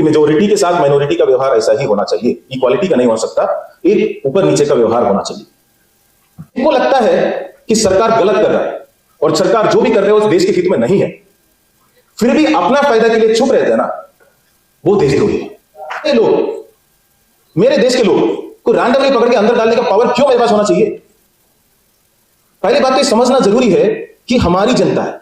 कि मेजोरिटी के साथ माइनॉरिटी का व्यवहार ऐसा ही होना चाहिए, इक्वालिटी का नहीं हो सकता, एक ऊपर नीचे का व्यवहार होना चाहिए। इनको लगता है कि सरकार गलत कर रहा है और सरकार जो भी कर रहे है उस देश के हित में नहीं है, फिर भी अपना फायदा के लिए चुप रहते हैं ना, वो देशद्रोही है। लोग, मेरे देश के लोग को रैंडमली पकड़ के अंदर डालने का पावर क्यों मेरे पास होना चाहिए? पहली बात तो समझना जरूरी है कि हमारी जनता है।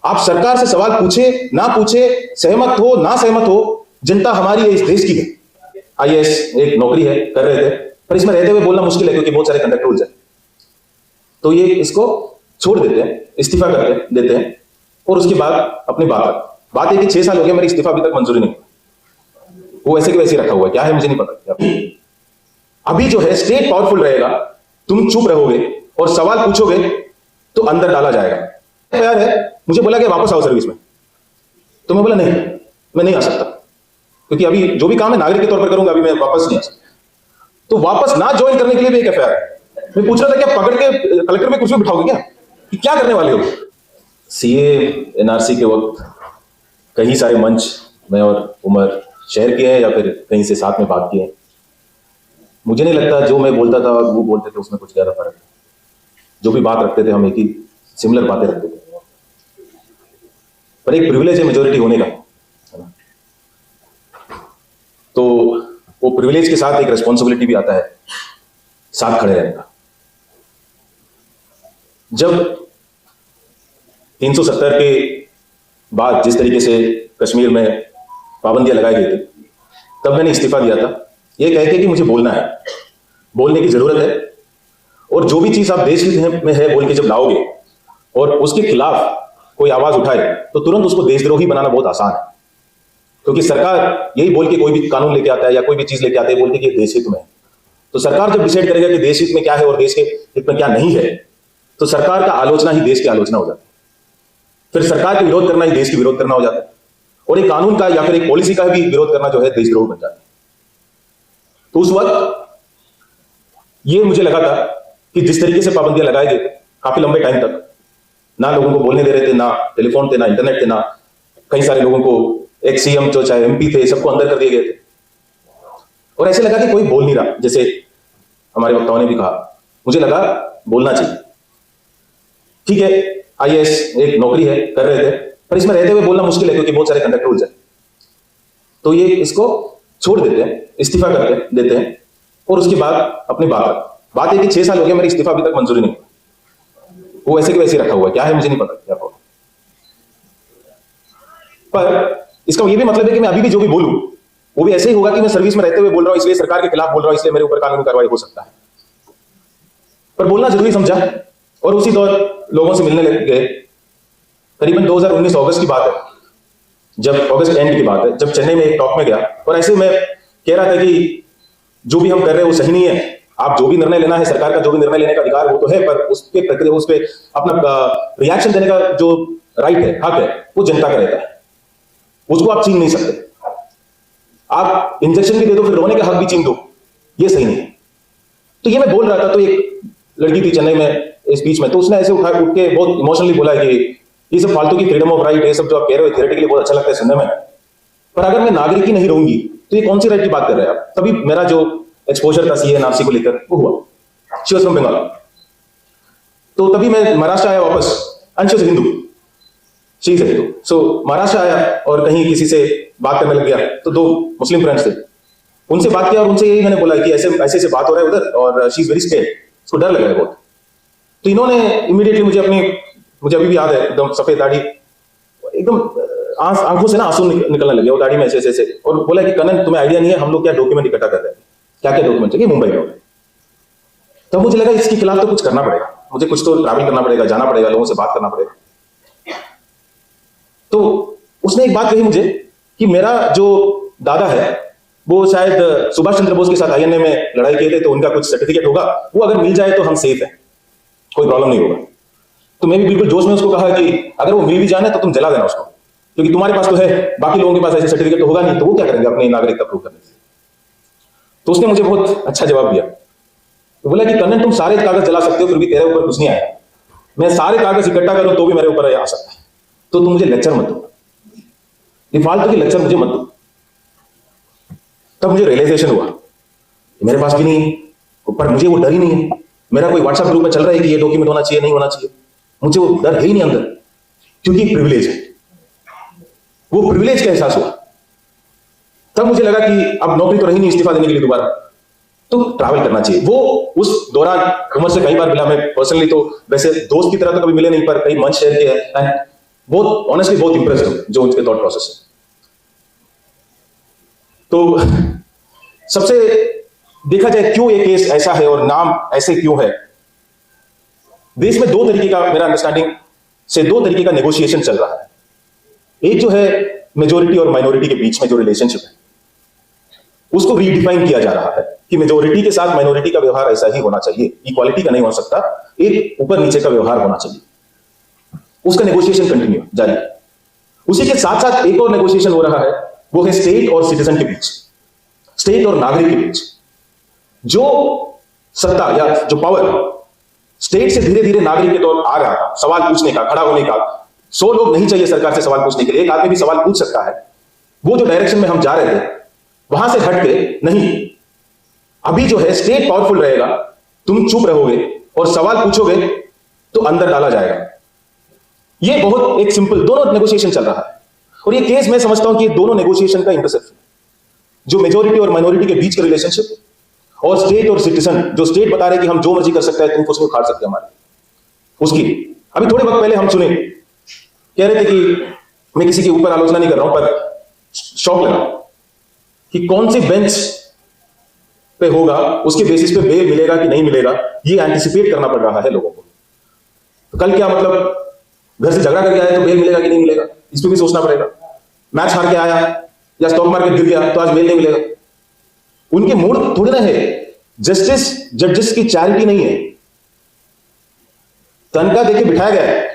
आप सरकार से सवाल पूछे ना पूछे, सहमत हो ना सहमत हो, जनता हमारी है, इस देश की है। आईएएस एक नौकरी है, कर रहे थे, पर इसमें रहते हुए बोलना मुश्किल है क्योंकि बहुत सारे कंडक्ट रूल्स है। तो ये इसको छोड़ देते हैं, इस्तीफा करते देते हैं और उसके बाद अपनी बात है कि 6 साल हो गए, मेरी इस्तीफा अभी तक मंजूरी नहीं, वो वैसे के वैसे रखा हुआ है। क्या है मुझे नहीं पता। अभी जो है स्टेट पावरफुल रहेगा, तुम चुप रहोगे और सवाल पूछोगे तो अंदर डाला जाएगा। यार है, मुझे बोला कि वापस आओ सर्विस में, तो मैं बोला नहीं, मैं नहीं आ सकता क्योंकि अभी जो भी काम है नागरिक के तौर पर करूंगा, अभी मैं वापस नहीं आ सकता। तो वापस ना ज्वाइन करने के लिए भी एक एफआईआर है। मैं पूछ रहा था क्या पकड़ के कलेक्टर में कुछ भी बिठाओगे क्या करने वाले हो? सीए एनआरसी के वक्त कई सारे मंच मैं और उमर शेयर किए हैं या फिर कहीं से साथ में बात किए हैं। मुझे नहीं लगता जो मैं बोलता था और वो बोलते थे उसमें कुछ ज्यादा फर्क है। जो भी बात रखते थे हम एक ही सिमिलर बातें रखते थे, पर एक प्रिविलेज है मेजोरिटी होने का, है ना? तो वो प्रिविलेज के साथ एक रिस्पॉन्सिबिलिटी भी आता है, साथ खड़े रहने का। जब 370 के बाद जिस तरीके से कश्मीर में पाबंदियां लगाई गई थी, तब मैंने इस्तीफा दिया था ये कह के कि मुझे बोलना है, बोलने की जरूरत है, और जो भी चीज आप देश हित में है बोल के जब लाओगे और उसके खिलाफ कोई आवाज उठाए तो तुरंत उसको देशद्रोही बनाना बहुत आसान है। क्योंकि सरकार यही बोल के कोई भी कानून लेके आता है या कोई भी चीज लेके आता है बोलते कि देश हित में, तो सरकार जब डिसाइड करेगा कि देश हित में क्या है और देश के हित में क्या नहीं है, तो सरकार का आलोचना ही देश की आलोचना हो जाती है। फिर सरकार का विरोध करना ही देश की विरोध करना हो जाता है, और एक कानून का या फिर एक पॉलिसी का भी विरोध करना जो है देशद्रोह बन जाता है। तो उस वक्त ये मुझे लगा था कि जिस तरीके से पाबंदियां लगाए गए थे काफी लंबे टाइम तक, ना लोगों को बोलने दे रहे थे, ना टेलीफोन थे, ना इंटरनेट थे, ना कई सारे लोगों को, एक सीएम जो चाहे एमपी थे, सबको अंदर कर दिए गए थे, और ऐसे लगा कि कोई बोल नहीं रहा। जैसे हमारे वक्ताओं ने भी कहा, मुझे लगा बोलना चाहिए। ठीक है, आईएएस एक नौकरी है, कर रहे थे, पर इसमें रहते हुए बोलना मुश्किल है क्योंकि बहुत सारे कंडक्ट रूल्स है। तो ये इसको छोड़ देते हैं, इस्तीफा करते देते हैं और उसके बाद अपनी बात है कि 6 साल हो गए, मेरी इस्तीफा अभी तक मंजूरी नहीं, वो वैसे के वैसे रखा हुआ है। क्या है मुझे नहीं पता क्या होगा। पर इसका ये भी मतलब है कि मैं अभी भी जो भी बोलूं वो भी ऐसे ही होगा कि मैं सर्विस में रहते हुए बोल रहा हूं, इसलिए सरकार के खिलाफ बोल रहा हूं, इसलिए मेरे ऊपर कानूनी कार्रवाई हो सकता है। पर बोलना जरूरी समझा और उसी दौर लोगों से मिलने लग गए। करीबन 2019 अगस्त की बात है, जब अगस्त एंड की बात है, जब चेन्नई में एक टॉक में गया और ऐसे मैं कह रहा था कि जो भी हम कर रहे हैं वो सही नहीं है। आप जो भी निर्णय लेना है, सरकार का जो भी निर्णय लेने का अधिकार वो तो है, पर उसके प्रक्रिया, उस पर अपना रिएक्शन देने का जो राइट है, हक है, वो जनता का रहता है, उसको आप छीन नहीं सकते। आप इंजेक्शन भी दे दो फिर रोने का हक भी छीन दो, ये सही नहीं है। तो ये मैं बोल रहा था, तो एक लड़की थी चेन्नई में स्पीच में, तो उसने ऐसे उठ के बहुत इमोशनली बोला कि ये सब फालतू की फ्रीडम ऑफ राइट, ये सब जो आप कह रहे हो थियोरेटिकली बहुत अच्छा लगता है सुनने में, पर अगर मैं नागरिक ही नहीं रहूंगी तो ये कौन सी राइट की बात कर रहे हैं आप? तभी मेरा जो एक्सपोजर था सीए एनआरसी को लेकर वो हुआ। शी वाज फ्रॉम बंगाल, तो तभी मैं महाराष्ट्र आया वापस, and she was Hindu, she is Hindu. So Maharashtra आया और कहीं किसी से बात करने लग गया, तो 2 मुस्लिम फ्रेंड्स थे, उनसे बात किया और उनसे यही मैंने बोला कि ऐसे ऐसे बात हो रहा है उधर और शी इज वेरी स्केयर्ड, उसको डर लग रहा है बहुत। तो इन्होंने इमीडिएटली मुझे अभी भी याद है, एकदम सफेद दाढ़ी, एकदम आंखों से ना आंसू निकलने लगे, वो दाढ़ी में ऐसे, और बोला कि कनन तुम्हें आइडिया नहीं है हम लोग क्या डॉक्यूमेंट इकट्ठा कर रहे हैं, क्या क्या डॉक्यूमेंट चाहिए मुंबई में। तब मुझे लगा इसके खिलाफ तो कुछ करना पड़ेगा, मुझे कुछ तो ट्रैवल करना पड़ेगा, जाना पड़ेगा, लोगों से बात करना पड़ेगा। तो उसने एक बात कही मुझे कि मेरा जो दादा है वो शायद सुभाष चंद्र बोस के साथ आईएनए में लड़ाई किए थे, तो उनका कुछ सर्टिफिकेट होगा, वो अगर मिल जाए तो हम सेफ है, कोई प्रॉब्लम नहीं होगा। तो मैं भी बिल्कुल जोश में उसको कहा कि अगर वो मिल भी जाने तो तुम जला देना उसको, क्योंकि तुम्हारे पास तो है, बाकी लोगों के पास ऐसे सर्टिफिकेट तो होगा नहीं, तो वो क्या करेंगे अपनी नागरिकता प्रूव करने से। तो उसने मुझे बहुत अच्छा जवाब दिया, तो बोला कि कन्नन तुम सारे कागज जला सकते हो फिर भी तेरे ऊपर कुछ नहीं आया, मैं सारे कागज इकट्ठा करूं तो भी मेरे ऊपर आ सकता है, तो तुम मुझे लेक्चर मत दो, ये फालतू की लेक्चर मुझे मत दो, तब मुझे रियलाइजेशन हुआ मेरे पास भी नहीं है, पर मुझे वो डर ही नहीं है। मेरा कोई व्हाट्सएप ग्रुप में चल रहा है कि ये डॉक्यूमेंट होना चाहिए, नहीं होना चाहिए, मुझे वो डर है ही नहीं अंदर, क्योंकि प्रिविलेज है। वो प्रिविलेज का एहसास हुआ, तब मुझे लगा कि अब नौकरी तो रही नहीं इस्तीफा देने के लिए दोबारा, तो ट्रैवल करना चाहिए। वो उस दौरान उमर से कई बार मिला, मैं पर्सनली तो वैसे दोस्त की तरह तो कभी मिले नहीं, पर कई मंच शेयर किया है एंड बहुत ऑनेस्टली बहुत इंप्रेस्ड हूं जो उनके थॉट प्रोसेस है। तो सबसे देखा जाए क्यों ये केस ऐसा है और नाम ऐसे क्यों है, देश में दो तरीके का, मेरा अंडरस्टैंडिंग से दो तरीके का नेगोशिएशन चल रहा है। एक जो है मेजोरिटी और माइनॉरिटी के बीच में जो रिलेशनशिप है उसको रीडिफाइन किया जा रहा है कि मेजोरिटी के साथ माइनॉरिटी का व्यवहार ऐसा ही होना चाहिए, इक्वालिटी का नहीं हो सकता, एक ऊपर नीचे का व्यवहार होना चाहिए। उसका नेगोशिएशन कंटिन्यू जारी। उसी के साथ साथ एक और नेगोशिएशन हो रहा है, वो है स्टेट और सिटीजन के बीच, स्टेट और नागरिक के बीच। जो सत्ता या जो पावर स्टेट से धीरे धीरे नागरिक के तौर आ रहा था, सवाल पूछने का, खड़ा होने का, 100 लोग नहीं चाहिए सरकार से सवाल पूछने के लिए, एक आदमी भी सवाल पूछ सकता है। वो जो डायरेक्शन में हम जा रहे थे वहां से हट के नहीं, अभी जो है स्टेट पावरफुल रहेगा, तुम चुप रहोगे और सवाल पूछोगे तो अंदर डाला जाएगा। ये बहुत एक सिंपल दोनों नेगोशिएशन चल रहा है, और ये केस मैं समझता हूं कि ये दोनों नेगोशिएशन का इंटरसेक्शन, जो मेजोरिटी और माइनॉरिटी के बीच का रिलेशनशिप और स्टेट और सिटीजन, जो स्टेट बता रहे कि हम जो मर्जी कर सकते हैं, तुम कुछ नहीं उखाड़ सकते हमारे, उसकी। अभी थोड़े वक्त पहले हम सुने, कह रहे थे कि मैं किसी के ऊपर आलोचना नहीं कर रहा हूं, पर शौक लगा कि कौन सी बेंच पे होगा, उसके बेसिस पे बेल मिलेगा कि नहीं मिलेगा, ये एंटिसिपेट करना पड़ रहा है लोगों को। तो कल क्या मतलब, घर से झगड़ा करके आया तो बेल मिलेगा कि नहीं मिलेगा, इस पे भी सोचना पड़ेगा। मैच हार के आया या स्टॉक मार्केट गिर गया तो आज बेल नहीं मिलेगा। उनके मूड थोड़े ना है, जस्टिस जजेस की चैरिटी नहीं है, तनख्वाह देके बिठाया गया है,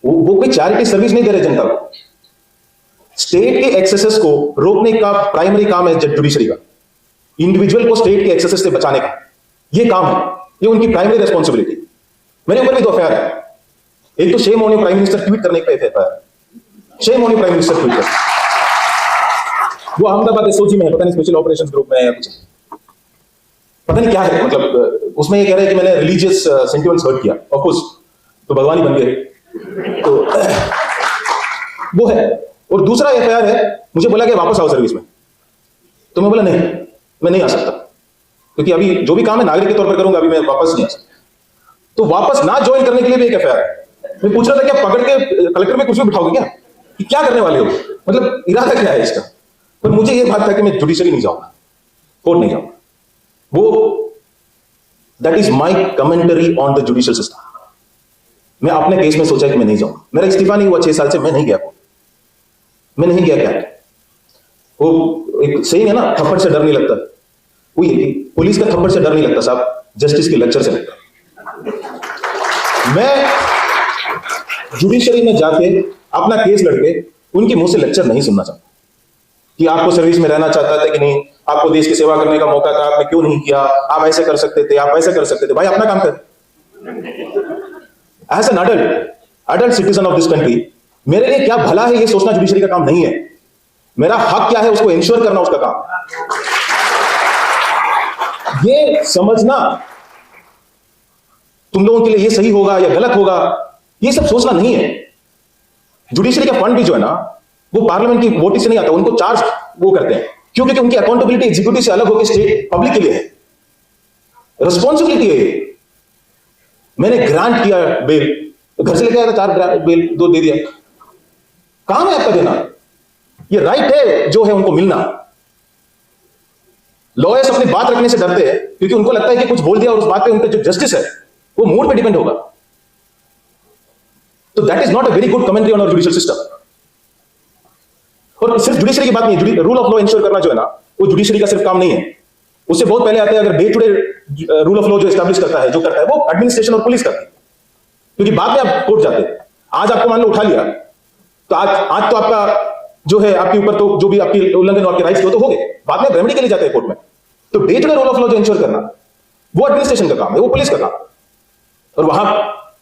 वो कोई चैरिटी सर्विस नहीं दे रहे जनता को। स्टेट के एक्सेसेस को रोकने का प्राइमरी काम है जुडिशरी का, इंडिविजुअल को स्टेट के एक्सेसेस से बचाने का ये काम है, ये उनकी प्राइमरी रेस्पॉन्सिबिलिटी। मेरे ऊपर भी दो एफआईआर है, एक तो shame on you prime minister tweet करने पे FIR, shame on you prime minister tweet कर, वो अहमदाबाद एसओजी में है, पता नहीं स्पेशल ऑपरेशंस ग्रुप में है या कुछ, पता नहीं क्या है। मतलब उसमें ये कह रहे हैं कि मैंने रिलीजियस सेंटिमेंट्स हर्ट किया, ऑफ कोर्स तो भगवान ही बन गए, तो वो है। और दूसरा एफआईआर है, मुझे बोला कि वापस आओ सर्विस में, तो मैं बोला नहीं, मैं नहीं आ सकता, क्योंकि अभी जो भी काम है नागरिक के तौर पर करूंगा, अभी मैं वापस नहीं आ सकता। तो वापस ना ज्वाइन करने के लिए भी एक एफआईआर है। मैं पूछ रहा था क्या पकड़ के कलेक्टर में कुछ भी बिठाओगे क्या, कि क्या करने वाले हो, मतलब इरादा क्या है इसका। पर मुझे ये बात था कि मैं जुडिशरी नहीं जाऊंगा, कोर्ट नहीं जाऊंगा, वो that is my commentary on the judicial system. मैं अपने केस में सोचा कि मैं नहीं जाऊंगा, मेरा इस्तीफा नहीं हुआ 6 साल से, मैं नहीं गया, मैं नहीं गया। क्या वो एक सही है ना, थप्पड़ से डर नहीं लगता, वो ये पुलिस का थप्पड़ से डर नहीं लगता साहब, जस्टिस के लेक्चर से लगता। मैं जुडिशरी में जाके अपना केस लड़के उनके मुंह से लेक्चर नहीं सुनना चाहता कि आपको सर्विस में रहना चाहता था कि नहीं, आपको देश की सेवा करने का मौका था, आपने क्यों नहीं किया, आप ऐसे कर सकते थे, आप ऐसे कर सकते थे। भाई अपना काम कर। As an adult citizen of this country, मेरे लिए क्या भला है ये सोचना जुडिशरी का काम नहीं है, मेरा हक क्या है उसको इंश्योर करना उसका काम। ये समझना तुम लोगों के लिए ये सही होगा या गलत होगा, ये सब सोचना नहीं है। जुडिशरी का फंड भी जो है ना, वो पार्लियामेंट की वोटिंग से नहीं आता, उनको चार्ज वो करते हैं, क्योंकि उनकी अकाउंटेबिलिटी एग्जीक्यूटिव से अलग होकर स्टेट पब्लिक के लिए है, रिस्पॉन्सिबिलिटी है। मैंने ग्रांट किया बेल, घर से लेके आया था 4 बेल, 2 दे दिया, काम है आपका देना, ये राइट है जो है उनको मिलना। लॉयर्स अपनी बात रखने से डरते हैं क्योंकि उनको लगता है कि कुछ बोल दिया और उस बात पे उनका जो जस्टिस है वो मूड पे डिपेंड होगा। तो that is not a very good commentary on our judicial system. और सिर्फ जुडिशरी की बात नहीं है, रूल ऑफ लॉ इंश्योर करना जो है ना, वो जुडिशरी का सिर्फ काम नहीं है, उससे बहुत पहले आते हैं अगर day to day rule of law जो एस्टैब्लिश करता है, जो करता है वो एडमिनिस्ट्रेशन और पुलिस करती है, क्योंकि बाद में आप कोर्ट जाते हैं। आज आपको मान लो उठा लिया तो आज तो आपका जो है आपके ऊपर तो जो भी आपकी उल्लंघन और आपके राइट्स हो तो हो गए, बाद में रेमेडी के लिए जाते हैं कोर्ट में। तो day to day rule of law जो इंश्योर करना वो एडमिनिस्ट्रेशन का काम है, वो पुलिस का काम। और वहां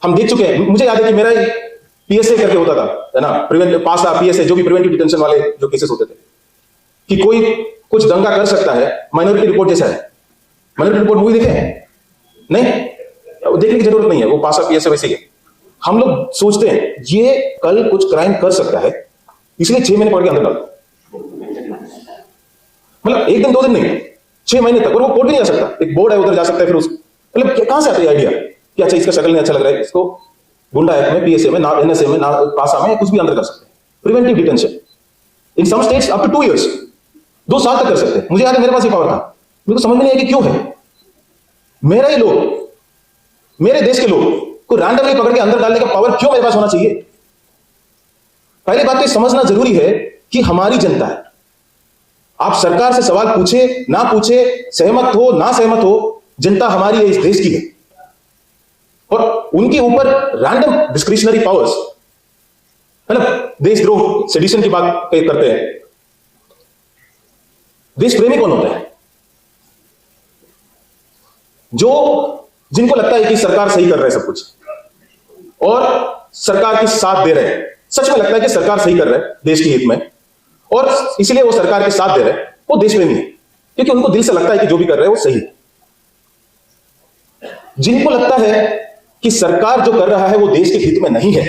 हम देख चुके हैं, मुझे याद है कि मेरा ही पीएसए करके होता था, है ना, पास था पीएसए, जो भी प्रिवेंटिव डिटेंशन वाले जो केसेस होते थे, कि कोई कुछ दंगा कर सकता है, माइनॉरिटी रिपोर्ट जैसा है। माइनॉरिटी रिपोर्ट मूवी देखे हैं? नहीं, देखने की जरूरत नहीं है, वो पास ऐसे वैसे ही है। हम लोग सोचते हैं ये कल कुछ क्राइम कर सकता है, इसलिए 6 महीने पकड़ के अंदर डाल दो। मतलब एक दिन 2 दिन नहीं, 6 महीने तक। और वो कोर्ट नहीं जा सकता, एक बोर्ड है उधर जा सकता है। फिर उस मतलब कहां से आता है आइडिया कि अच्छा इसका शक्ल नहीं अच्छा लग रहा है, इसको गुंडा एक्ट में, पीएसए में, एनएसए में, पासा में कुछ भी अंदर कर सकते हैं। Preventive detention in some states up to 2 years, 2 साल तक कर सकते हैं। मुझे याद है मेरे पास ये पावर था, मेरे को समझ में नहीं आया कि क्यों है। मेरा ही लोग, मेरे देश के लोग को रैंडमली पकड़ के अंदर डालने का पावर क्यों मेरे पास होना चाहिए? पहली बात तो ये समझना जरूरी है कि हमारी जनता है। आप सरकार से सवाल पूछे ना पूछे, सहमत हो ना सहमत हो, जनता हमारी है, इस देश की है। और उनके ऊपर रैंडम डिस्क्रिशनरी पावर्स, मतलब देशद्रोह, सेडिशन की बात करते हैं। देश प्रेमी कौन होता है? जिनको लगता है कि सरकार सही कर रहा है सब कुछ और सरकार के साथ दे रहे हैं, सच में लगता है कि सरकार सही कर रहा है देश के हित में और इसलिए वो सरकार के साथ दे रहे हैं, वो देश प्रेमी है, क्योंकि उनको दिल से लगता है कि जो भी कर रहे हैं वो सही है। जिनको लगता है कि सरकार जो कर रहा है वो देश के हित में नहीं है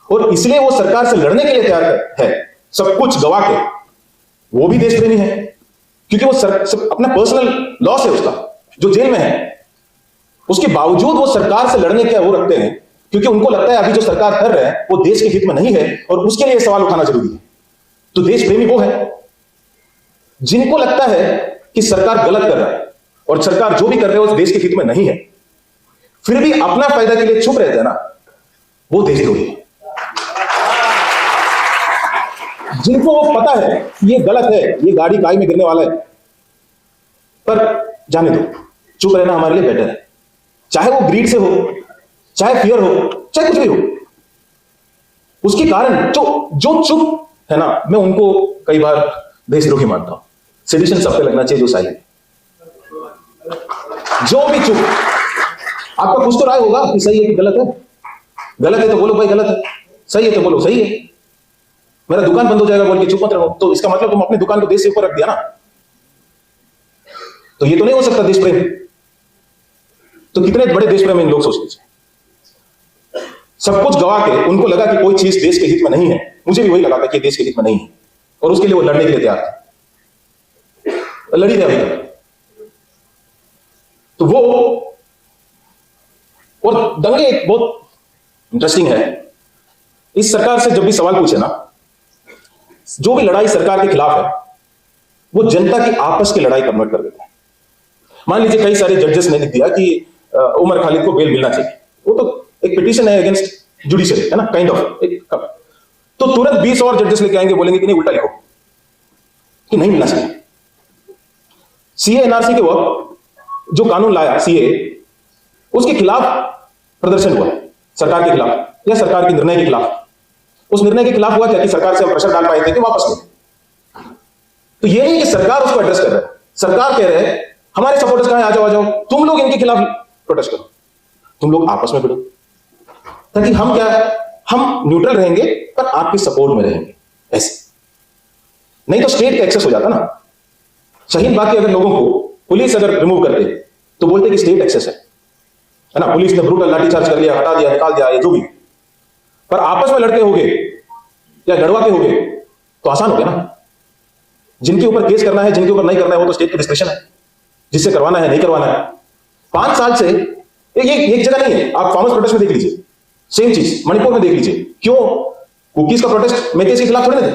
और इसलिए वो सरकार से लड़ने के लिए तैयार है, सब कुछ गवा के, वो भी देश प्रेमी है। क्योंकि वो अपना पर्सनल लॉस है उसका, जो जेल में है, उसके बावजूद वो सरकार से लड़ने के वो रखते हैं, क्योंकि उनको लगता है अभी जो सरकार कर रहे हैं वो देश के हित में नहीं है और उसके लिए सवाल उठाना जरूरी है। तो देश प्रेमी वो है। जिनको लगता है कि सरकार गलत कर रहा है और सरकार जो भी कर रहे है उस देश के हित में नहीं है, फिर भी अपना फायदा के लिए चुप रहते हैं ना, वो देशद्रोही है। जिनको वो पता है ये गलत है, ये गाड़ी खाई में गिरने वाला है, पर जाने दो, चुप रहना हमारे लिए बेटर है। चाहे वो ग्रीड से हो, चाहे फियर हो, चाहे कुछ भी हो, उसके कारण जो चुप है ना, मैं उनको कई बार देशद्रोही मानता हूं। सेडिशन सब पे लगना चाहिए जो साइलेंट, जो भी चुप। आपका कुछ तो राय होगा कि सही है कि गलत है। गलत है तो बोलो भाई गलत है, सही है तो बोलो सही है। मेरा दुकान बंद हो जाएगा बोल के चुप मत रहो, तो इसका मतलब तुम अपनी दुकान को देश से ऊपर रख दिया ना। तो ये तो नहीं हो सकता देश प्रेम। तो कितने बड़े देश प्रेम इन लोग सोच लीजिए। सब कुछ गवा के उनको लगा कि कोई चीज देश के हित में नहीं है। मुझे भी वही लगा था कि देश के हित में नहीं है और उसके लिए वो लड़ने के लिए तैयार थे, लड़ी थे अभी तक। तो वो और दंगे एक बहुत इंटरेस्टिंग है। इस सरकार से जब भी सवाल पूछे ना, जो भी लड़ाई सरकार के खिलाफ है वो जनता की आपस की लड़ाई कन्वर्ट कर देते हैं। मान लीजिए कई सारे जजेस ने लिख दिया कि उमर खालिद को बेल मिलना चाहिए, वो तो एक पिटीशन है अगेंस्ट जुडिशरी, है ना, काइंड ऑफ। तो तुरंत 20 और जजेस लेके आएंगे, बोलेंगे कि नहीं उल्टा लिखो कि नहीं मिलना चाहिए। सीए एनआरसी के वक्त जो कानून लाया सीए, उसके खिलाफ प्रदर्शन हुआ सरकार के खिलाफ या सरकार के निर्णय के खिलाफ। उस निर्णय के खिलाफ हुआ क्या कि सरकार से हम प्रेशर डाल पाए थे कि वापस ले। तो ये नहीं कि सरकार उसको एड्रेस कर रहा है, सरकार कह रहे हैं हमारे सपोर्टर्स कहां हैं, आ जाओ, तुम लोग इनके खिलाफ प्रोटेस्ट करो, तुम लोग आपस में भिड़ो, ताकि हम न्यूट्रल रहेंगे पर आपके सपोर्ट में रहेंगे। ऐसे नहीं तो स्टेट का एक्सेस हो जाता ना। शहीन बाग के अगर लोगों को पुलिस अगर रिमूव कर दे तो बोलते कि स्टेट एक्सेस है ना, पुलिस ने ब्रूटल लाठीचार्ज कर लिया, हटा दिया, निकाल दिया, ये जो भी। पर आपस में लड़के होंगे या लड़वा के होंगे तो आसान हो गया ना। जिनके ऊपर केस करना है, जिनके ऊपर नहीं करना है, वो तो स्टेट की डिस्क्रिप्शन है, जिससे करवाना है नहीं करवाना है। 5 साल से एक जगह नहीं है, आप फार्मर्स प्रोटेस्ट में देख लीजिए, सेम चीज मणिपुर में देख लीजिए। क्यों? कुकीज का प्रोटेस्ट मेतेस के खिलाफ थोड़े थे।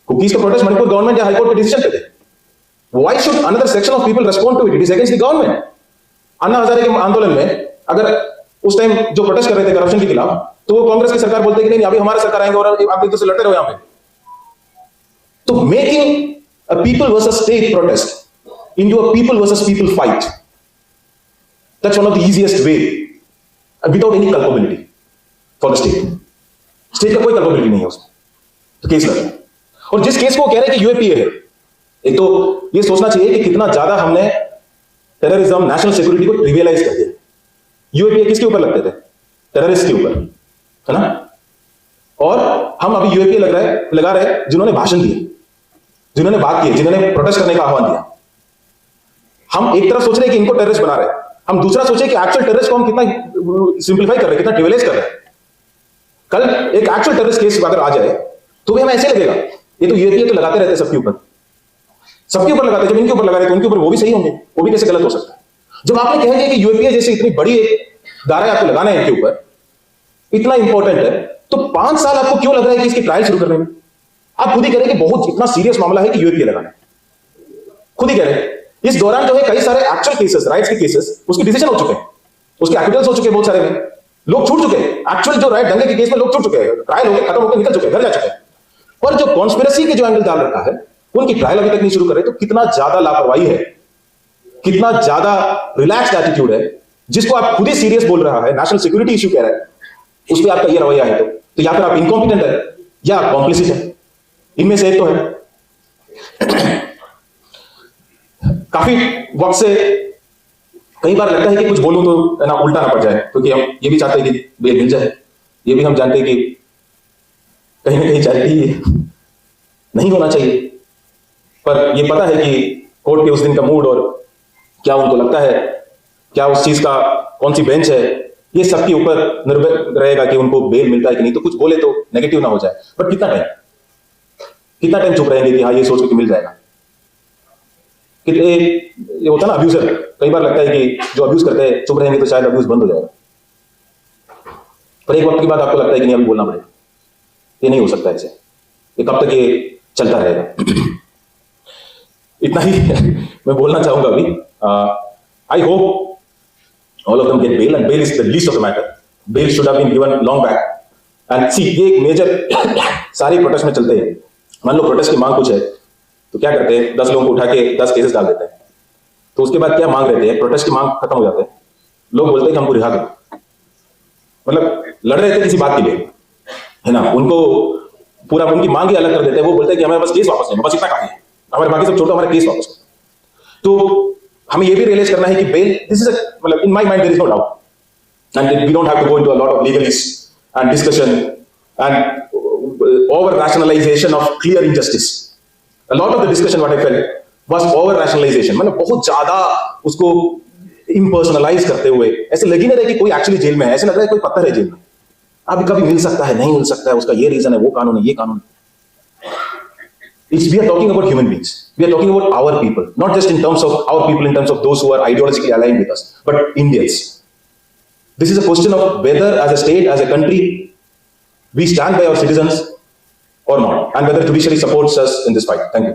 कुकीज का प्रोटेस्ट मणिपुर गवर्नमेंट या हाईकोर्ट के डिसीजन पे थे। Why should another section of people respond to it? It is against the government. Anna Hazare के आंदोलन में अगर उस टाइम जो प्रोटेस्ट कर रहे थे करप्शन के खिलाफ, तो वो कांग्रेस की सरकार बोलते कि नहीं अभी हमारा सरकार आएंगे और आप एक दूसरे से लड़ते रहो यहां पे। तो making a people versus state protest into a people versus people fight, that's one of the easiest way without any culpability for the state. State का कोई culpability नहीं है उसमें, तो केस लगा। और जिस केस को कह रहे हैं कि यूएपीए है, एक तो ये सोचना चाहिए कि कितना ज्यादा हमने टेररिज्म, नेशनल सिक्योरिटी को ट्रिवियलाइज कर दिया। यूएपीए किसके ऊपर लगते थे? टेररिस्ट के ऊपर, है ना। और हम अभी यूएपीए लगा रहे हैं जिन्होंने भाषण दिए। जिन्होंने बात की, जिन्होंने प्रोटेस्ट करने का आह्वान दिया। हम एक तरफ सोच रहे हैं कि इनको टेररिस्ट बना रहे हैं, हम दूसरा सोचे कि एक्चुअल टेररिस्ट को हम कितना सिंप्लीफाई कर रहे हैं, कितना ट्रिविलाइज कर रहे हैं। कल एक एक्चुअल टेररिस्ट केस अगर आ जाए तो भी हमें ऐसे लगेगा ये तो यूएपीए तो लगाते रहते हैं सबके ऊपर लगाते हैं, जब इनके ऊपर लगा रहे तो उनके ऊपर वो भी सही होंगे, वो भी कैसे गलत हो सकता है। जब आपने कह दिया कि यूएपीए जैसे इतनी बड़ी एक दायरा आपको लगाना है इनके ऊपर, इतना इंपॉर्टेंट है, तो 5 साल आपको क्यों लग रहा है कि इसकी ट्रायल शुरू करने में? आप खुद ही कह रहे हैं कि बहुत इतना सीरियस मामला है कि यूएपीए लगाना है, खुद ही कह रहे हैं। इस दौरान जो है कई सारे एक्चुअल केसेस, राइट्स के केसेस, उसके डिसीजन हो चुके हैं, उसके एक्विटल्स हो चुके हैं, बहुत सारे में लोग छूट चुके हैं। एक्चुअल जो राइट दंगे के केस में लोग छूट चुके हैं, ट्रायल होकर खत्म होकर निकल चुके हैं, घर जा चुके हैं। पर जो कॉन्स्पिरेसी के जो एंगल डाल रखा है, उनकी ट्रायल अभी तक नहीं शुरू कर रहे, तो कितना ज्यादा लापरवाही है, कितना ज्यादा रिलैक्स्ड एटीट्यूड है, जिसको आप खुद ही सीरियस बोल रहा है, नेशनल सिक्योरिटी इश्यू कह रहा है, उस पर आपका ये रवैया है। तो या फिर आप इनकॉम्पिटेंट है या आप कॉम्प्लिसिट है, इनमें से एक तो है। काफी वक्त से कई बार लगता है कि कुछ बोलूं तो ना उल्टा ना पड़ जाए, क्योंकि हम ये भी चाहते हैं कि बेल मिल जाए, ये भी हम जानते हैं कि कहीं ना कहीं चाहती नहीं होना चाहिए, पर ये पता है कि कोर्ट के उस दिन का मूड और क्या उनको लगता है, क्या उस चीज का कौन सी बेंच है, ये सबके ऊपर निर्भर रहेगा कि उनको बेल मिलता है कि नहीं। तो कुछ बोले तो नेगेटिव ना हो जाए, बट कितना टाइम चुप रहेंगे कि हाँ ये सोच के कि मिल जाएगा। कितने ये होता है ना अब्यूजर, कई बार लगता है कि जो अब्यूज करते हैं चुप रहेंगे तो शायद अब्यूज बंद हो जाएगा, पर एक वक्त के बाद आपको लगता है कि नहीं अभी बोलना पड़ेगा, ये नहीं हो सकता ऐसे, ये कब तक ये चलता रहेगा। इतना ही मैं बोलना चाहूंगा अभी। I hope all of them get bail, and bail is the least of the matter. Bail should have been given long back. And see, ये एक मेजर सारी प्रोटेस्ट में चलते हैं। मान लो प्रोटेस्ट की मांग कुछ है तो क्या करते हैं, 10 लोगों को उठा के 10 केसेस डाल देते हैं, तो उसके बाद क्या मांग रहते हैं, प्रोटेस्ट की मांग खत्म हो जाते हैं, लोग बोलते हैं कि हमको रिहा करो। मतलब लड़ रहे थे किसी बात के लिए, है ना, उनको पूरा उनकी मांग ही अलग कर देते हैं। वो बोलते हैं कि हमें बस केस वापस लेना, बस इतना काफी है, हमारे बाकी सब छोड़ो, हमारे केस वापस। तो हमें ये भी रियलाइज करना है कि बेल, दिस इज मतलब in my mind there is no doubt, and we don't have to go into a lot of legalese and discussion and over rationalisation of clear injustice. A lot of the discussion what I felt was over rationalization, मतलब बहुत ज्यादा उसको impersonalize करते हुए ऐसे लगी नहीं रहे कि कोई एक्चुअली जेल में है, ऐसे लग रहा है कोई पत्थर है जेल में, अभी कभी मिल सकता है, नहीं मिल सकता है, उसका ये रीजन है, वो कानून है, ये कानून है। We are talking about human beings, we are talking about our people, not just in terms of our people, in terms of those who are ideologically aligned with us, but Indians. This is a question of whether as a state, as a country, we stand by our citizens or not, and whether judiciary supports us in this fight. Thank you.